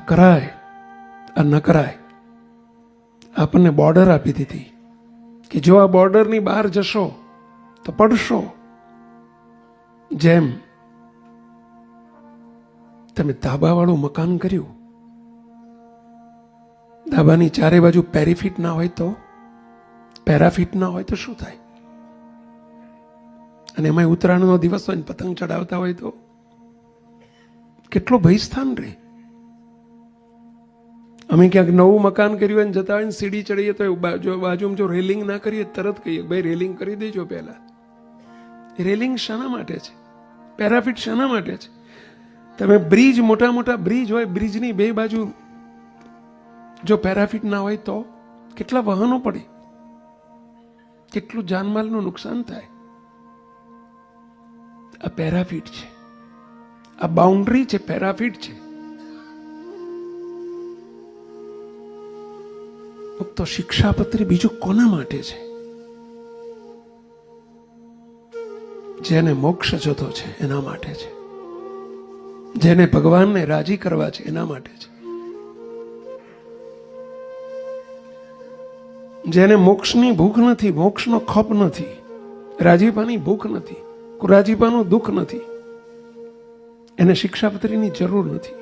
કરાય આ ન કરાય. આપણને બોર્ડર આપી દીધી કે જો આ બોર્ડરની બહાર જશો તો પડશો. જેમ તમે ધાબાવાળું મકાન કર્યું, ધાબાની ચારે બાજુ પેરીફીટ ના હોય તો, પેરાફીટ ના હોય તો શું થાય? અને એમાં ઉત્તરાયણનો દિવસ હોય ને પતંગ ચડાવતા હોય તો કેટલો ભયસ્થાન રહે. અમે ક્યાંક નવું મકાન કર્યું હોય ને જતા હોય ને સીડી ચડીએ તો બાજુમાં જો રેલિંગ ના કરીએ તરત કહીએ ભાઈ રેલિંગ કરી દેજો પહેલા. રેલિંગ શાના માટે છે? પેરાફીટ શાના માટે છે? તમે બ્રિજ, મોટા મોટા બ્રિજ હોય, બ્રિજની બે બાજુ જો પેરાફીટ ના હોય તો કેટલા વાહનો પડે, કેટલું જાનમાલનું નુકસાન થાય. આ પેરાફીટ છે, આ બાઉન્ડ્રી છે, પેરાફીટ છે. તો શિક્ષાપત્રી બીજું કોના માટે છે? જેને મોક્ષ જોતો છે એના માટે છે, જેને ભગવાનને રાજી કરવા છે એના માટે છે, જેને મોક્ષની ભૂખ નથી, મોક્ષનો ખપ નથી, રાજીપાની ભૂખ નથી, રાજીપાનું દુઃખ નથી, એને શિક્ષાપત્રીની જરૂર નથી.